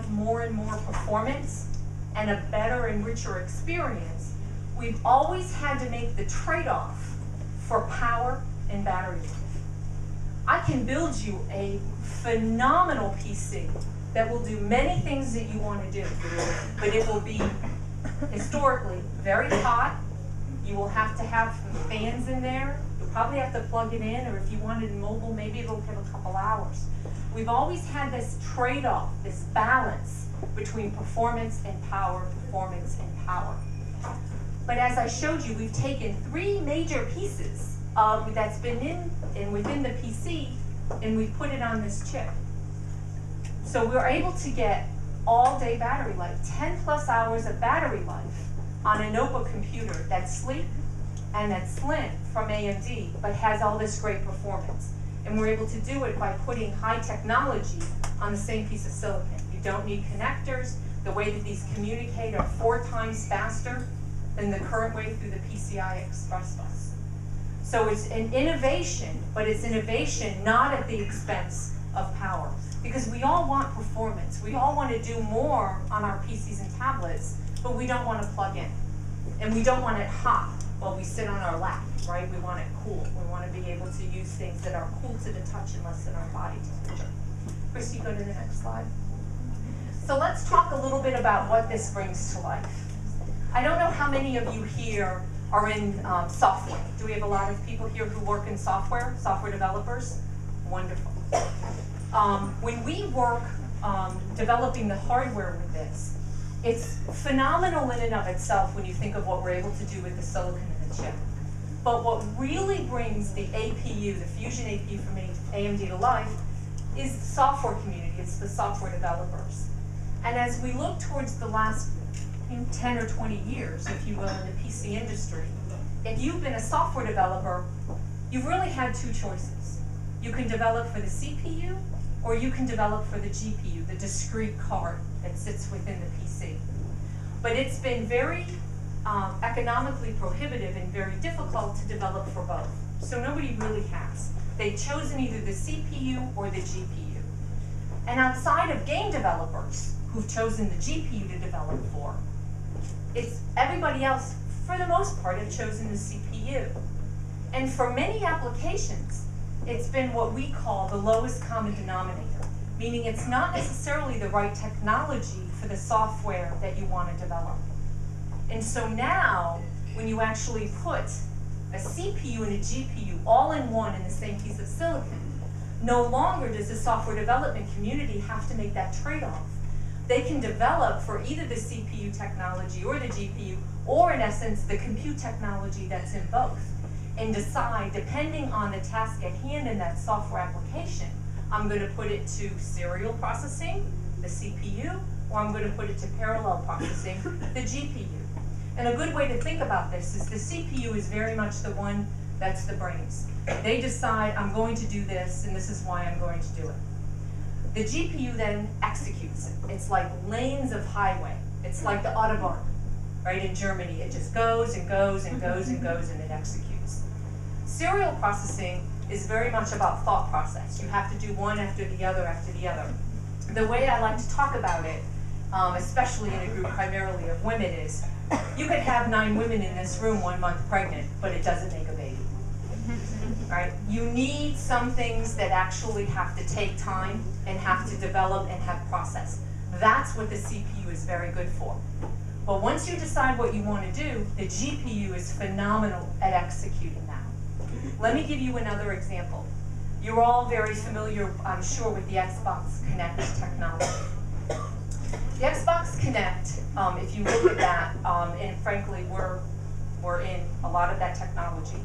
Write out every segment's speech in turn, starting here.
drive more and more performance and a better and richer experience, we've always had to make the trade-off for power and battery life. I can build you a phenomenal PC that will do many things that you want to do, but it will be historically very hot. You will have to have some fans in there. You'll probably have to plug it in, or if you want it mobile, maybe it'll give a couple hours. We've always had this trade-off, this balance between performance and power, performance and power. But as I showed you, we've taken three major pieces that's been in and within the PC, and we've put it on this chip. So we're able to get all-day battery life, 10 plus hours of battery life on a notebook computer that's sleek and that's slim from AMD, but has all this great performance. And we're able to do it by putting high technology on the same piece of silicon. You don't need connectors. The way that these communicate are 4 times faster than the current way through the PCI Express bus. So it's an innovation, but it's innovation not at the expense of power. Because we all want performance. We all want to do more on our PCs and tablets, but we don't want to plug in. And we don't want it hot while we sit on our lap, right? We want it cool. We want to be able to use things that are cool to the touch and less than our body temperature. Christy, go to the next slide. So let's talk a little bit about what this brings to life. I don't know how many of you here are in software. Do we have a lot of people here who work in software developers? Wonderful. When we work developing the hardware with this, it's phenomenal in and of itself when you think of what we're able to do with the silicon and the chip. But what really brings the APU, the Fusion APU from AMD to life, is the software community. It's the software developers. And as we look towards the last 10 or 20 years, if you will, in the PC industry, if you've been a software developer, you've really had 2 choices. You can develop for the CPU, or you can develop for the GPU, the discrete card that sits within the PC. But it's been very economically prohibitive and very difficult to develop for both. So nobody really has. They've chosen either the CPU or the GPU. And outside of game developers who've chosen the GPU to develop for, it's everybody else, for the most part, have chosen the CPU. And for many applications, it's been what we call the lowest common denominator, meaning it's not necessarily the right technology for the software that you want to develop. And so now, when you actually put a CPU and a GPU all in one in the same piece of silicon, no longer does the software development community have to make that trade-off. They can develop for either the CPU technology or the GPU, or in essence, the compute technology that's in both, and decide, depending on the task at hand in that software application, I'm going to put it to serial processing, the CPU, or I'm going to put it to parallel processing, the GPU. And a good way to think about this is the CPU is very much the one that's the brains. They decide, I'm going to do this, and this is why I'm going to do it. The GPU then executes it. It's like lanes of highway. It's like the Autobahn, right, in Germany. It just goes and goes and goes and goes, and it executes. Serial processing is very much about thought process. You have to do one after the other after the other. The way I like to talk about it, especially in a group primarily of women, is you could have 9 women in this room 1 month pregnant, but it doesn't make a baby. Right? You need some things that actually have to take time and have to develop and have process. That's what the CPU is very good for. But once you decide what you want to do, the GPU is phenomenal at executing that. Let me give you another example. You're all very familiar, I'm sure, with the Xbox Connect technology. The Xbox Connect, if you look at that, and frankly, we're in a lot of that technology.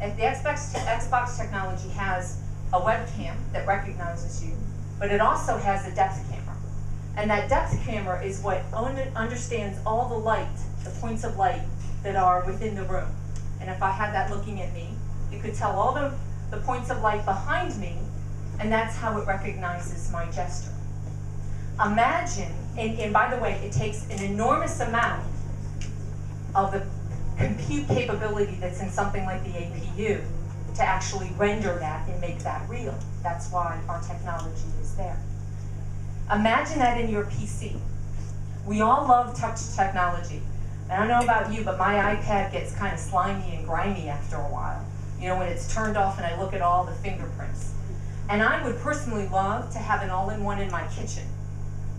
And the Xbox technology has a webcam that recognizes you, but it also has a depth camera. And that depth camera is what understands all the light, the points of light that are within the room. And if I had that looking at me, you could tell all the points of light behind me, and that's how it recognizes my gesture. Imagine, and by the way, it takes an enormous amount of the compute capability that's in something like the APU to actually render that and make that real. That's why our technology is there. Imagine that in your PC. We all love touch technology. I don't know about you, but my iPad gets kind of slimy and grimy after a while. You know, when it's turned off and I look at all the fingerprints. And I would personally love to have an all-in-one in my kitchen,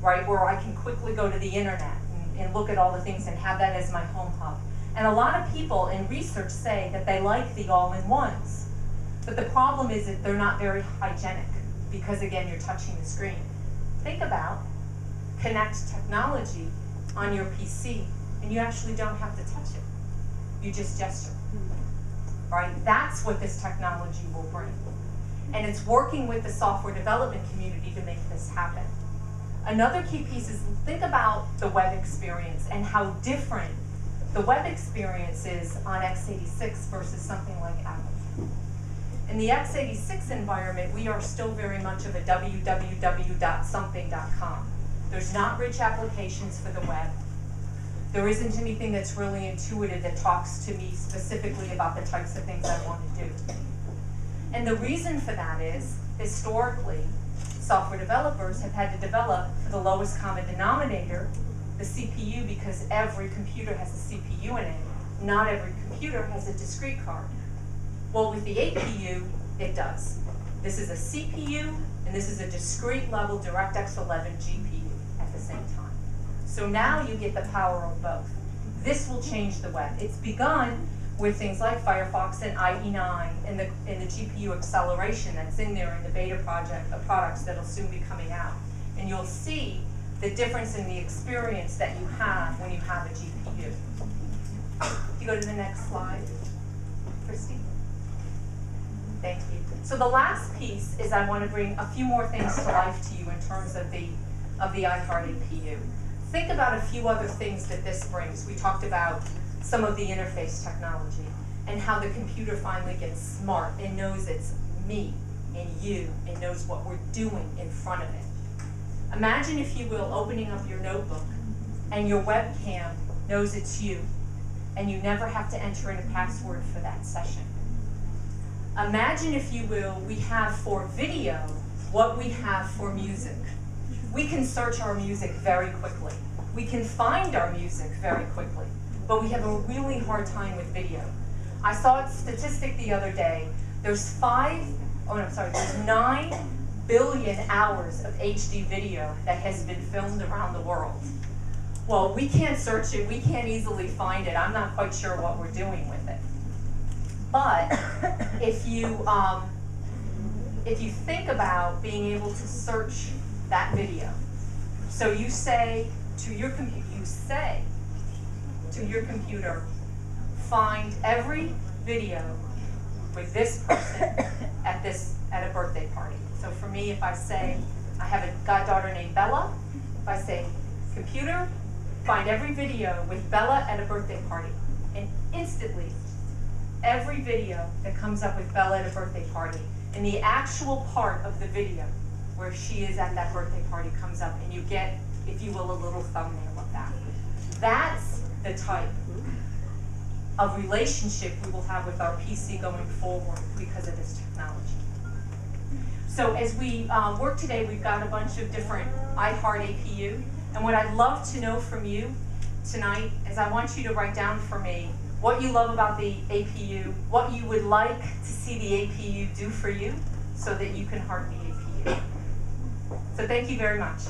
right, where I can quickly go to the internet and look at all the things and have that as my home hub. And a lot of people in research say that they like the all-in-ones. But the problem is that they're not very hygienic because, again, you're touching the screen. Think about connect technology on your PC and you actually don't have to touch it. You just gesture, right? That's what this technology will bring. And it's working with the software development community to make this happen. Another key piece is think about the web experience and how different the web experience is on x86 versus something like Apple. In the x86 environment, we are still very much of a www.something.com. There's not rich applications for the web. There isn't anything that's really intuitive that talks to me specifically about the types of things I want to do. And the reason for that is, historically, software developers have had to develop for the lowest common denominator, the CPU, because every computer has a CPU in it. Not every computer has a discrete card. Well, with the APU, it does. This is a CPU, and this is a discrete level DirectX 11 GPU at the same time. So now you get the power of both. This will change the web. It's begun with things like Firefox and IE9 and the GPU acceleration that's in there in the beta project of products that'll soon be coming out. And you'll see the difference in the experience that you have when you have a GPU. If you go to the next slide, Christy. Thank you. So the last piece is I want to bring a few more things to life to you in terms of the iHeart APU. Think about a few other things that this brings. We talked about some of the interface technology and how the computer finally gets smart and knows it's me and you and knows what we're doing in front of it. Imagine, if you will, opening up your notebook and your webcam knows it's you and you never have to enter in a password for that session. Imagine, if you will, we have for video what we have for music. We can search our music very quickly. We can find our music very quickly, but we have a really hard time with video. I saw a statistic the other day. There's 9 billion hours of HD video that has been filmed around the world. Well, we can't search it. We can't easily find it. I'm not quite sure what we're doing with it. But if you think about being able to search that video, so you say to your computer, find every video with this person at a birthday party. So for me, if I say I have a goddaughter named Bella, if I say computer, find every video with Bella at a birthday party, and instantly every video that comes up with Bella at a birthday party, and the actual part of the video where she is at that birthday party comes up, and you get, if you will, a little thumbnail of that. That's the type of relationship we will have with our PC going forward because of this technology. So as we work today, we've got a bunch of different iHeart APU, and what I'd love to know from you tonight is I want you to write down for me what you love about the APU, what you would like to see the APU do for you so that you can heart the APU. So thank you very much.